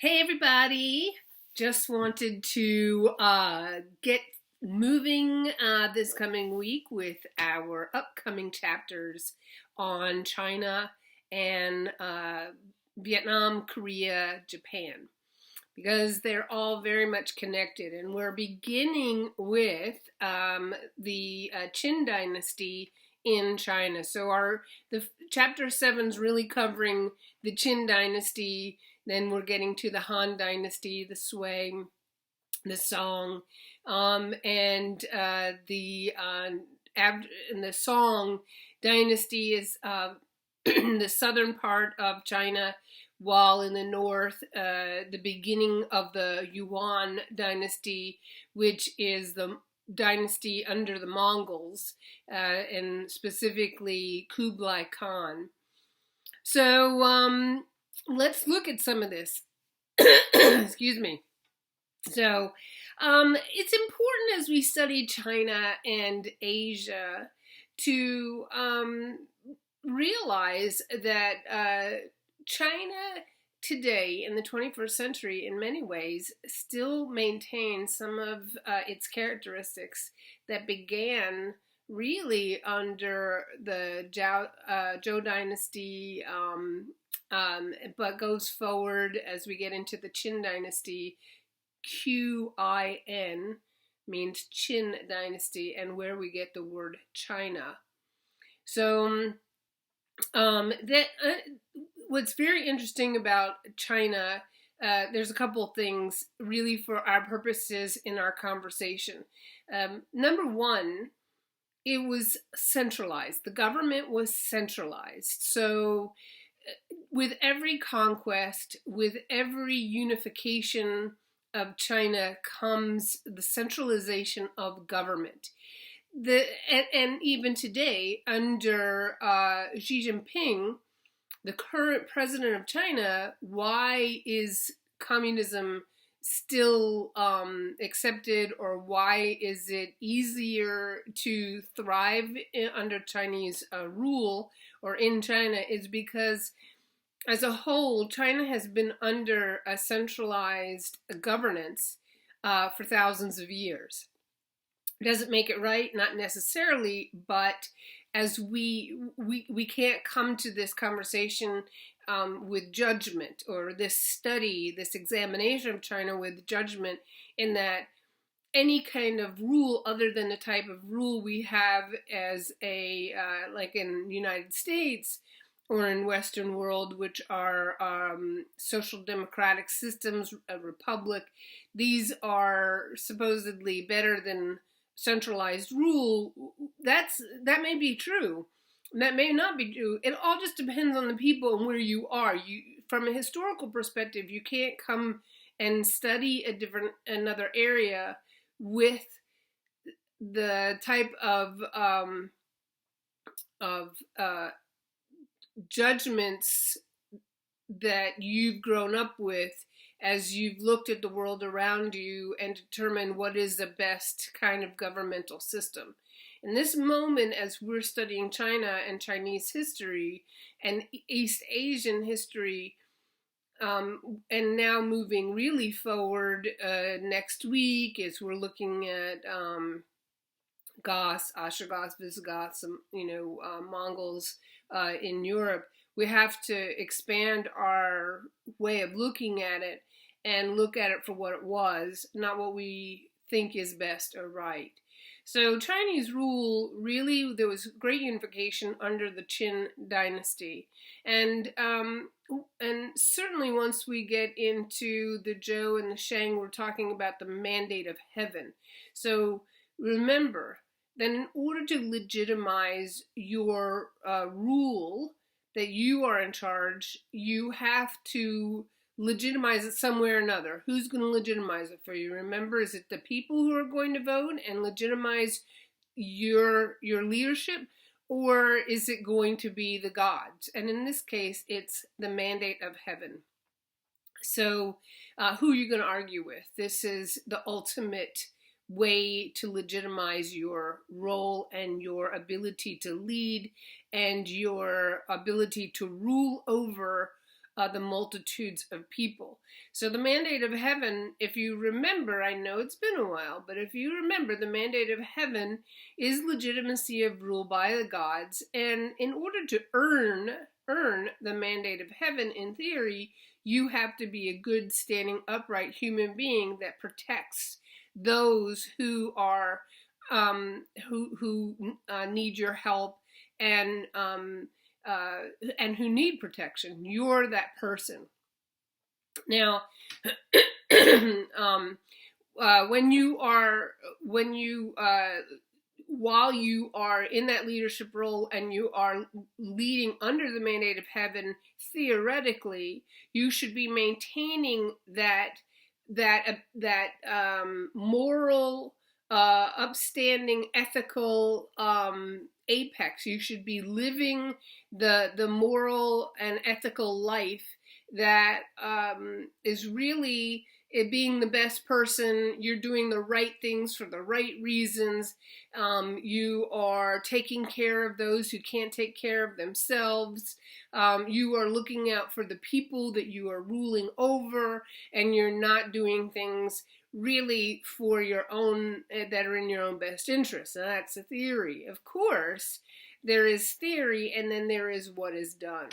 Hey everybody! Just wanted to get moving this coming week with our upcoming chapters on China and Vietnam, Korea, Japan, because they're all very much connected. And we're beginning with the Qin Dynasty in China. So the chapter 7 is really covering the Qin Dynasty. Then we're getting to the Han Dynasty, the Sui, the Song, and the Song Dynasty is the southern part of China, while in the north, the beginning of the Yuan Dynasty, which is the dynasty under the Mongols, and specifically Kublai Khan. So let's look at some of this. Excuse me. So it's important as we study China and Asia to realize that China today in the 21st century in many ways still maintains some of its characteristics that began really under the Zhou Dynasty, but goes forward as we get into the Qin Dynasty. Qin means Qin Dynasty, and where we get the word China. So what's very interesting about China, there's a couple of things really for our purposes in our conversation. Number one, it was centralized. The government was centralized. So with every conquest, with every unification of China comes the centralization of government. And even today, under Xi Jinping, the current president of China, why is communism still accepted, or why is it easier to thrive under Chinese rule or in China, is because as a whole, China has been under a centralized governance for thousands of years. Does it make it right? Not necessarily, but as we can't come to this conversation with judgment, or this study, this examination of China with judgment, in that any kind of rule other than the type of rule we have as a like in the United States or in Western world, which are social democratic systems, a republic, these are supposedly better than centralized rule. That may be true. That may not be true. It all just depends on the people and where you are. From a historical perspective, you can't come and study another area with the type of judgments that you've grown up with as you've looked at the world around you and determined what is the best kind of governmental system. In this moment, as we're studying China and Chinese history and East Asian history, and now moving really forward next week, as we're looking at Goths, Ostrogoths, Visigoths, Mongols in Europe, we have to expand our way of looking at it and look at it for what it was, not what we think is best or right. So Chinese rule, really, there was great unification under the Qin Dynasty. And certainly once we get into the Zhou and the Shang, we're talking about the mandate of heaven. So remember that in order to legitimize your rule, that you are in charge, you have to legitimize it some way or another. Who's going to legitimize it for you? Remember, is it the people who are going to vote and legitimize your leadership, or is it going to be the gods? And in this case, it's the mandate of heaven. So who are you going to argue with? This is the ultimate way to legitimize your role and your ability to lead and your ability to rule over the multitudes of people. So the mandate of heaven, if you remember, I know it's been a while, but if you remember, the mandate of heaven is legitimacy of rule by the gods. And in order to earn the mandate of heaven, in theory, you have to be a good, standing, upright human being that protects those who are who need your help and who need protection. You're that person. Now, while you are in that leadership role and you are leading under the mandate of heaven, theoretically, you should be maintaining that moral, upstanding, ethical apex. You should be living the moral and ethical life that is really it being the best person. You're doing the right things for the right reasons. You are taking care of those who can't take care of themselves. You are looking out for the people that you are ruling over, and you're not doing things really for your own, that are in your own best interest. Now, that's a theory. Of course, there is theory, and then there is what is done.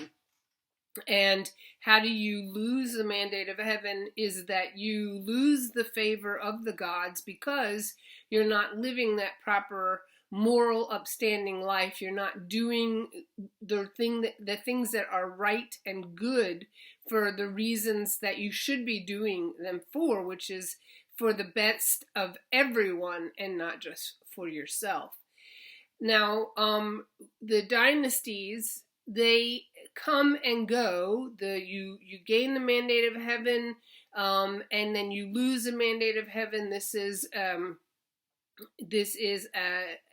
And how do you lose the mandate of heaven is that you lose the favor of the gods because you're not living that proper moral, upstanding life. You're not doing the things that are right and good for the reasons that you should be doing them for, which is for the best of everyone and not just for yourself. Now, the dynasties, they come and go. You gain the mandate of heaven, and then you lose the mandate of heaven. This is a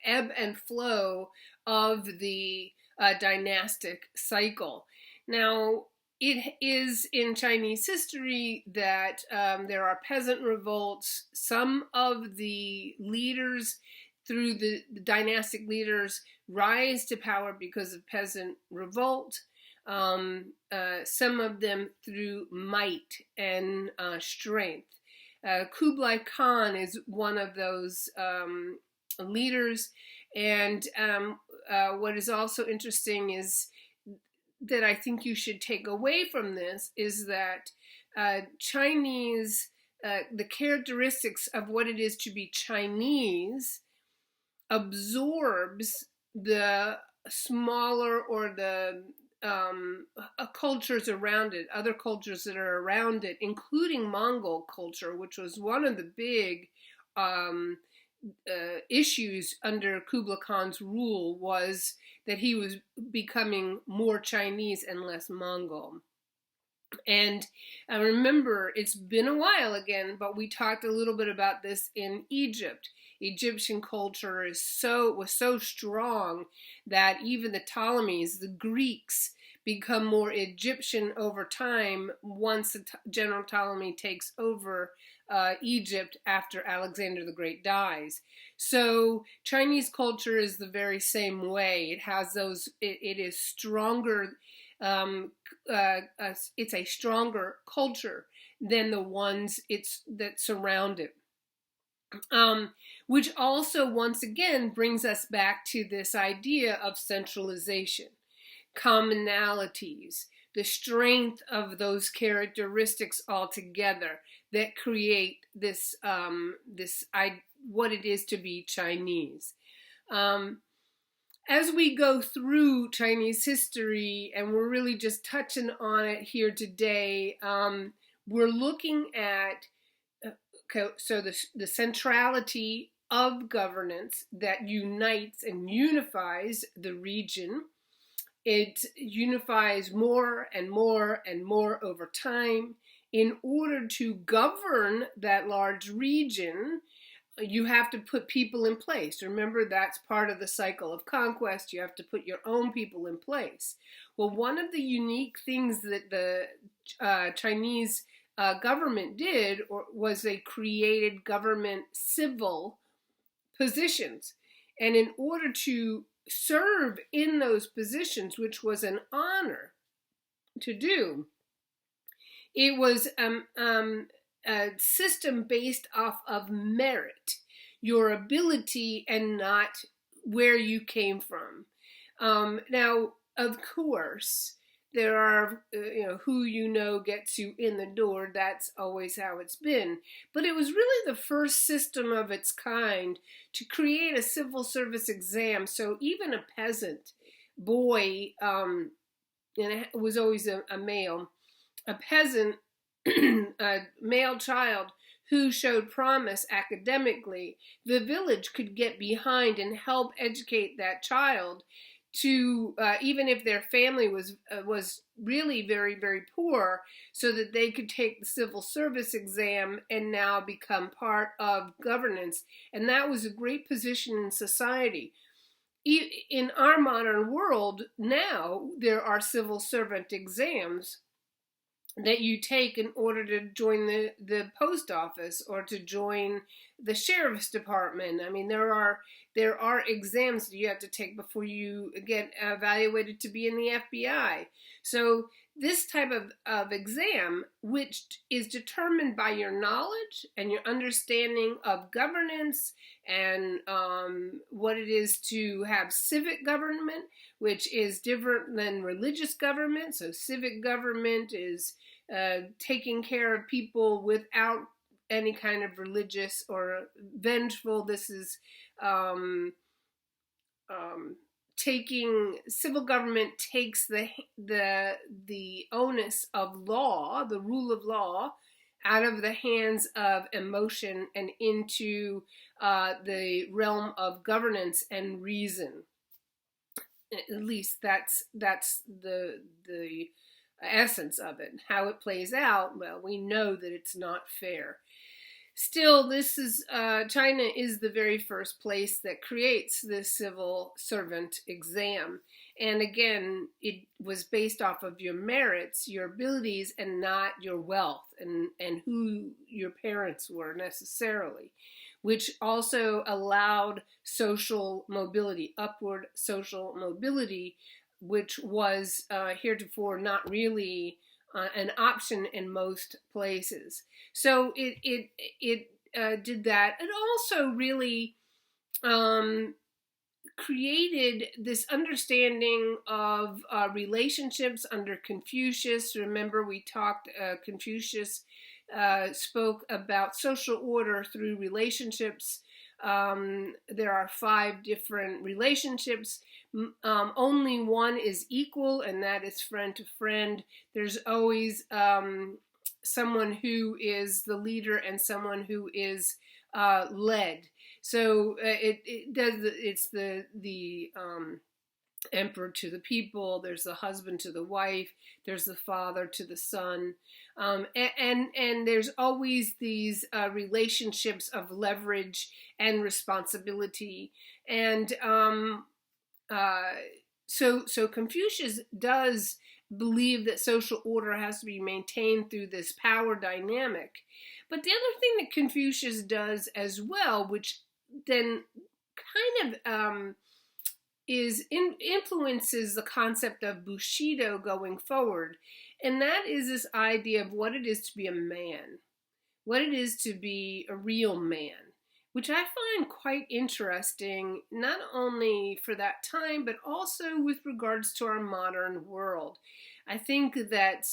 ebb and flow of the dynastic cycle. Now, it is in Chinese history that there are peasant revolts. Some of the leaders, through the dynastic leaders, rise to power because of peasant revolt. Some of them through might and strength. Kublai Khan is one of those leaders. And what is also interesting is that I think you should take away from this is that Chinese, the characteristics of what it is to be Chinese absorbs the smaller or the cultures around it, other cultures that are around it, including Mongol culture, which was one of the big issues under Kublai Khan's rule, was that he was becoming more Chinese and less Mongol. And I remember, it's been a while again, but we talked a little bit about this in Egypt. Egyptian culture was so strong that even the Ptolemies, the Greeks, become more Egyptian over time once General Ptolemy takes over Egypt after Alexander the Great dies. So Chinese culture is the very same way. It has those. It is stronger. It's a stronger culture than the ones that surround it. Which also, once again, brings us back to this idea of centralization, commonalities, the strength of those characteristics altogether that create this, what it is to be Chinese. As we go through Chinese history, and we're really just touching on it here today, we're looking at the centrality of governance that unites and unifies the region. It unifies more and more and more over time. In order to govern that large region, you have to put people in place. Remember, that's part of the cycle of conquest. You have to put your own people in place. Well, one of the unique things that the Chinese government did was they created government civil positions. And in order to serve in those positions, which was an honor to do, It was a system based off of merit, your ability, and not where you came from. Now, of course, there are, who gets you in the door. That's always how it's been. But it was really the first system of its kind to create a civil service exam. So even a peasant boy, and it was always a male, a peasant, a male child who showed promise academically, the village could get behind and help educate that child to, even if their family was really very, very poor, so that they could take the civil service exam and now become part of governance. And that was a great position in society. In our modern world now, there are civil servant exams that you take in order to join the post office or to join the sheriff's department. I mean, there are exams that you have to take before you get evaluated to be in the FBI. So this type of exam, which is determined by your knowledge and your understanding of governance and what it is to have civic government, which is different than religious government. So civic government is taking care of people without any kind of religious or vengeful. This is civil government takes the onus of law, the rule of law, out of the hands of emotion and into the realm of governance and reason. At least that's the essence of it. How it plays out, well, we know that it's not fair. Still, this is China is the very first place that creates the civil servant exam. And again, it was based off of your merits, your abilities, and not your wealth and who your parents were necessarily, which also allowed social mobility, upward social mobility, which was heretofore not really an option in most places. So it did that. It also really created this understanding of relationships under Confucius. Remember, we talked, Confucius spoke about social order through relationships. There are 5 different relationships. Only one is equal, and that is friend to friend. There's always someone who is the leader and someone who is led. So it's the emperor to the people. There's the husband to the wife. There's the father to the son, and there's always these relationships of leverage and responsibility. And so Confucius does believe that social order has to be maintained through this power dynamic. But the other thing that Confucius does as well, which then kind of influences the concept of Bushido going forward, and that is this idea of what it is to be a man, what it is to be a real man, which I find quite interesting, not only for that time, but also with regards to our modern world. I think that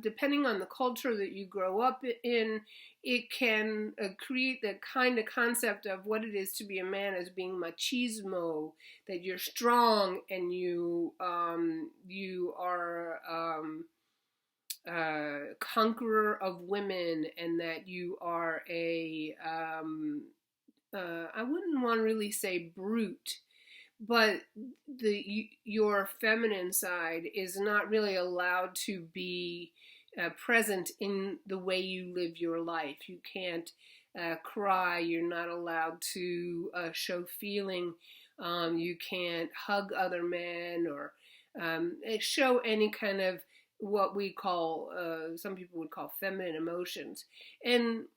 depending on the culture that you grow up in, it can create the kind of concept of what it is to be a man as being machismo, that you're strong and you are conqueror of women, and that you are I wouldn't want to really say brute, but your feminine side is not really allowed to be present in the way you live your life. You can't cry. You're not allowed to show feeling. You can't hug other men or show any kind of what we call, some people would call feminine emotions. And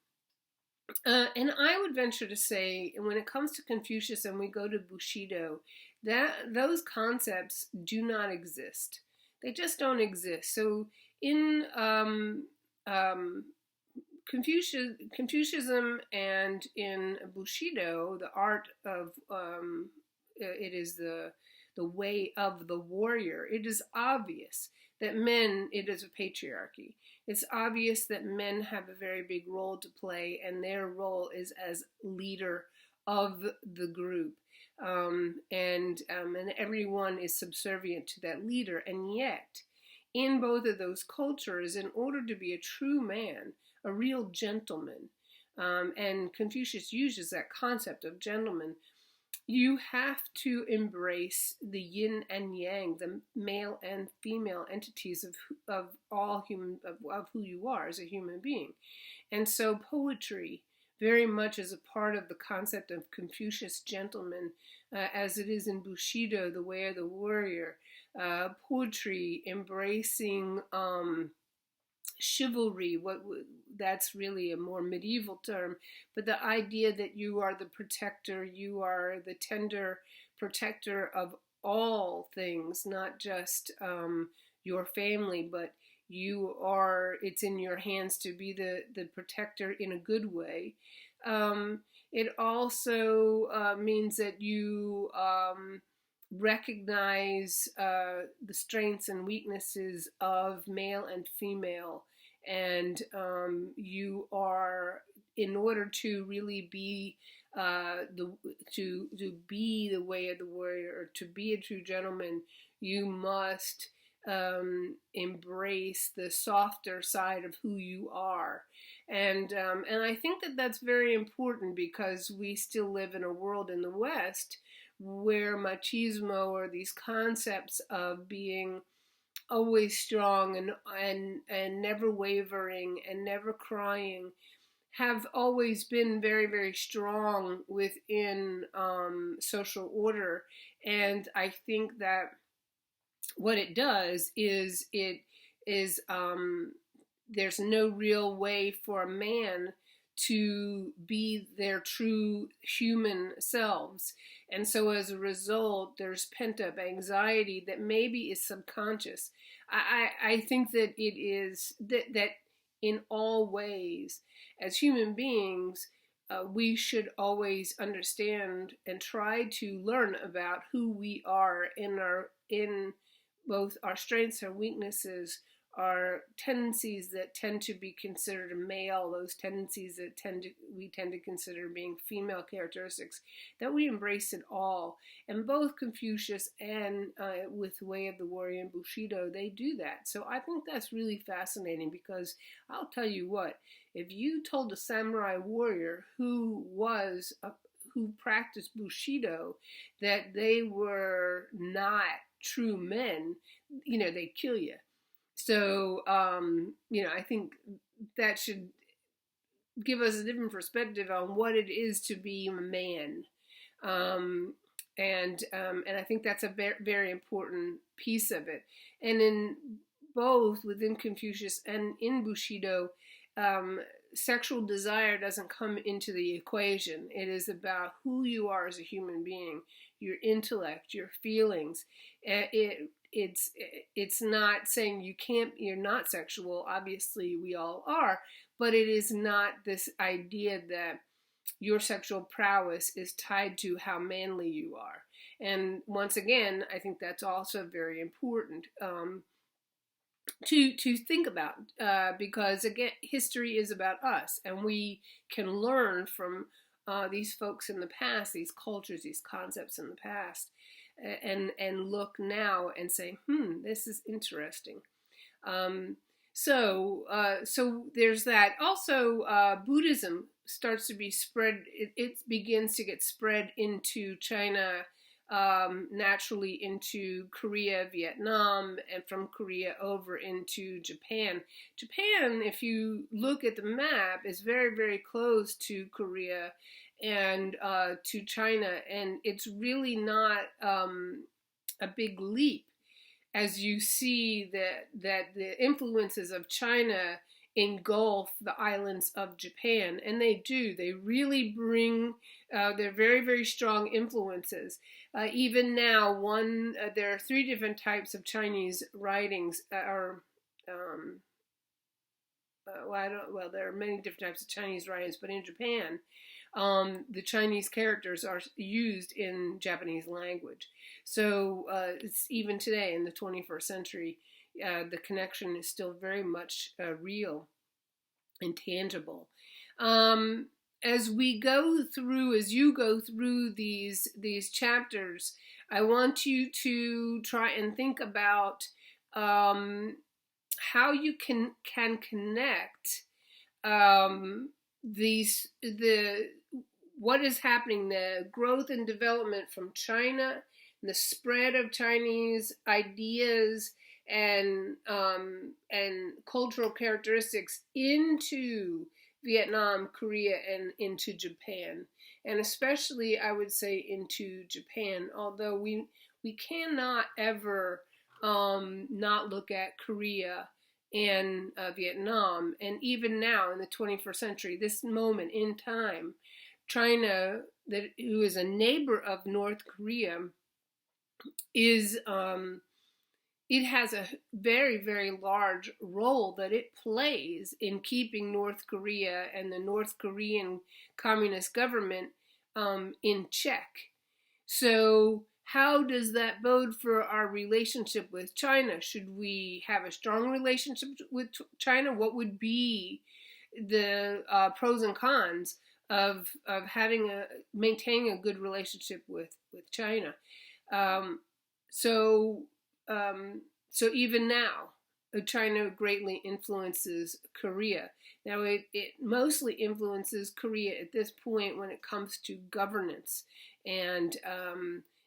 I would venture to say, when it comes to Confucius and we go to Bushido, that those concepts do not exist. They just don't exist. So in Confucianism and in Bushido, the art of it is the way of the warrior. It is obvious that men, it is a patriarchy. It's obvious that men have a very big role to play, and their role is as leader of the group. And everyone is subservient to that leader. And yet, in both of those cultures, in order to be a true man, a real gentleman, and Confucius uses that concept of gentleman, you have to embrace the yin and yang, the male and female entities of all human, of who you are as a human being. And so poetry very much is a part of the concept of Confucius gentleman, as it is in Bushido, the way of the warrior. Poetry embracing chivalry, that's really a more medieval term, but the idea that you are the protector, you are the tender protector of all things, not just your family, but you are, it's in your hands to be the protector in a good way. It also means that you recognize the strengths and weaknesses of male and female, and you are, in order to really be to be the way of the warrior, or to be a true gentleman, you must embrace the softer side of who you are. And I think that that's very important, because we still live in a world in the West where machismo, or these concepts of being always strong and never wavering and never crying, have always been very, very strong within social order. And I think that what it does is there's no real way for a man to be their true human selves. And so as a result, there's pent-up anxiety that maybe is subconscious. I think that it is that in all ways, as human beings, we should always understand and try to learn about who we are in both our strengths and weaknesses, our tendencies that tend to be considered male, those tendencies that we tend to consider being female characteristics, that we embrace it all. And both Confucius and with the Way of the Warrior and Bushido, they do that. So I think that's really fascinating, because I'll tell you what, if you told a samurai warrior who practiced Bushido that they were not true men, they'd kill you. So, I think that should give us a different perspective on what it is to be a man. And I think that's a very, very important piece of it. And in both, within Confucius and in Bushido, sexual desire doesn't come into the equation. It is about who you are as a human being, your intellect, your feelings. It's not saying you're not sexual. Obviously we all are, but it is not this idea that your sexual prowess is tied to how manly you are. And once again, I think that's also very important to think about, because again, history is about us, and we can learn from these folks in the past, these cultures, these concepts in the past, and look now and say, this is interesting. So there's that. Also, Buddhism starts to be spread. It begins to get spread into China, naturally into Korea, Vietnam, and from Korea over into Japan. Japan, if you look at the map, is very, very close to Korea and to China, and it's really not a big leap as you see that the influences of China engulf the islands of Japan, and they really bring they're very, very strong influences. Even now, there are 3 different types of Chinese writings or um, well, there are many different types of Chinese writings, but in Japan, the Chinese characters are used in Japanese language. So it's even today in the 21st century, the connection is still very much real and tangible. As we go through, as you go through these chapters, I want you to try and think about how you can connect the what is happening, the growth and development from China, the spread of Chinese ideas and cultural characteristics into Vietnam, Korea, and into Japan, and especially I would say into Japan. Although we cannot ever not look at Korea and Vietnam, and even now in the 21st century, this moment in time, China, who is a neighbor of North Korea, is it has a very, very large role that it plays in keeping North Korea and the North Korean Communist government in check. So how does that bode for our relationship with China? Should we have a strong relationship with China? What would be the pros and cons of maintaining a good relationship with China? So even now, China greatly influences Korea. Now, it mostly influences Korea at this point when it comes to governance and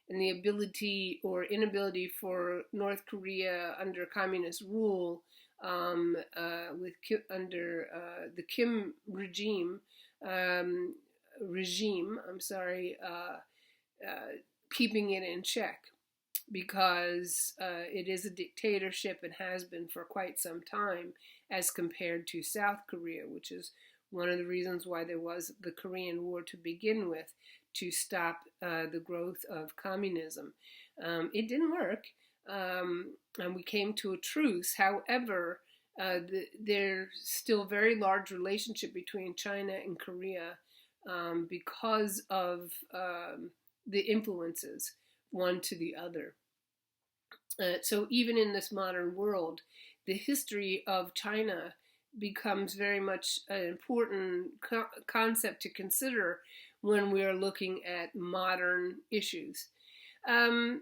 the ability or inability for North Korea under communist rule under the Kim regime, keeping it in check, because it is a dictatorship and has been for quite some time, as compared to South Korea, which is one of the reasons why there was the Korean War to begin with, to stop the growth of communism. It didn't work, and we came to a truce. However, there's still a very large relationship between China and Korea because of the influences one to the other. So even in this modern world, the history of China becomes very much an important concept to consider when we are looking at modern issues. I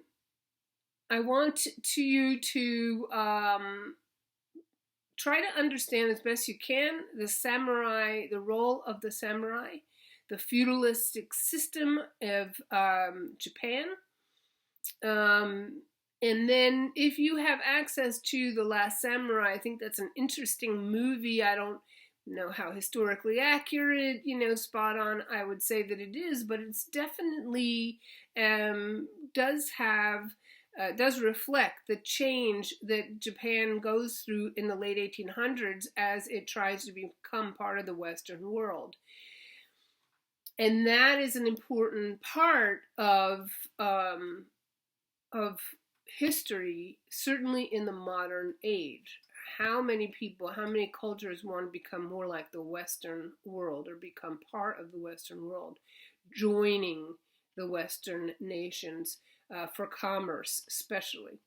want you to try to understand as best you can the role of the samurai, the feudalistic system of Japan. And then if you have access to The Last Samurai, I think that's an interesting movie. I don't know how historically accurate, spot on I would say that it is, but it's definitely does reflect the change that Japan goes through in the late 1800s as it tries to become part of the Western world. And that is an important part of history, certainly in the modern age. How many people, how many cultures want to become more like the Western world or become part of the Western world, joining the Western nations for commerce, especially.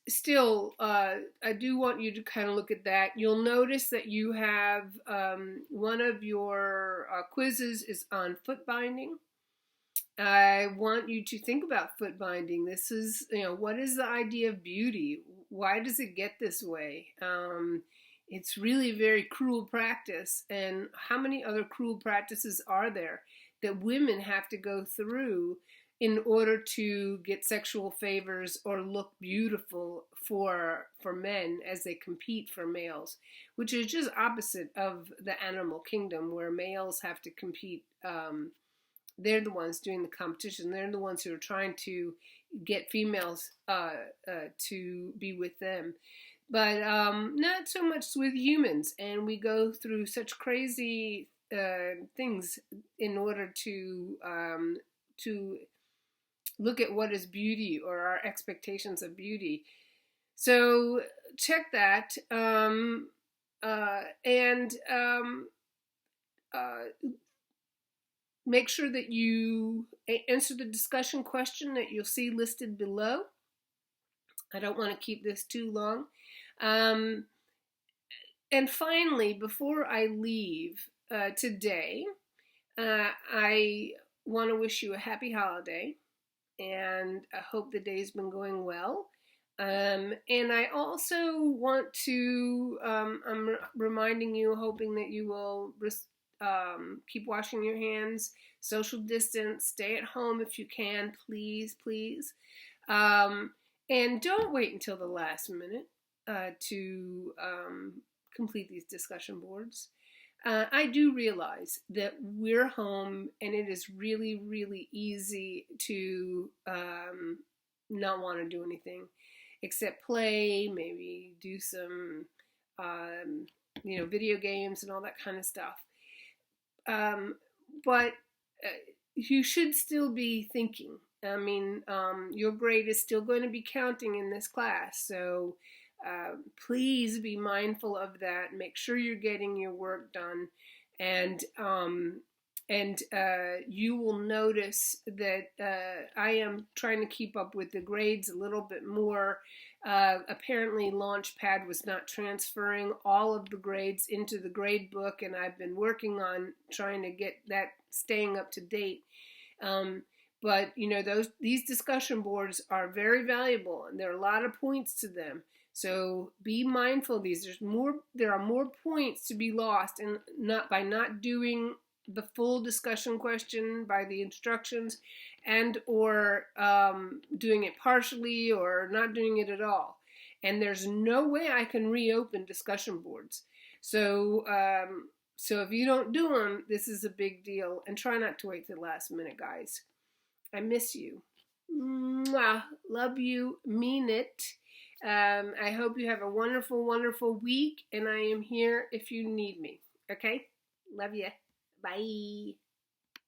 Still, I do want you to kind of look at that. You'll notice that you have one of your quizzes is on foot binding. I want you to think about foot binding. This is, what is the idea of beauty? Why does it get this way? It's really a very cruel practice. And how many other cruel practices are there that women have to go through in order to get sexual favors or look beautiful for men as they compete for males, which is just opposite of the animal kingdom, where males have to compete. They're the ones doing the competition. They're the ones who are trying to get females to be with them. But not so much with humans. And we go through such crazy things in order to look at what is beauty or our expectations of beauty. So check that, and make sure that you answer the discussion question that you'll see listed below. I don't want to keep this too long. And finally, before I leave today, I want to wish you a happy holiday, and I hope the day's been going well. And I also want to, I'm reminding you, hoping that you will keep washing your hands, social distance, stay at home if you can, please, please. And don't wait until the last minute to complete these discussion boards. I do realize that we're home and it is really, really easy to not want to do anything except play, maybe do some, video games and all that kind of stuff. But you should still be thinking. I mean, your grade is still going to be counting in this class, so please be mindful of that. Make sure you're getting your work done, and you will notice that I am trying to keep up with the grades a little bit more. Apparently Launchpad was not transferring all of the grades into the grade book, and I've been working on trying to get that staying up to date. But these discussion boards are very valuable, and there are a lot of points to them. So be mindful of these. There are more points to be lost, and by not doing the full discussion question by the instructions, and or doing it partially or not doing it at all. And there's no way I can reopen discussion boards. So if you don't do them, this is a big deal. And try not to wait to the last minute, guys. I miss you. Mwah. Love you. Mean it. I hope you have a wonderful, wonderful week, and I am here if you need me. Okay? Love ya. Bye.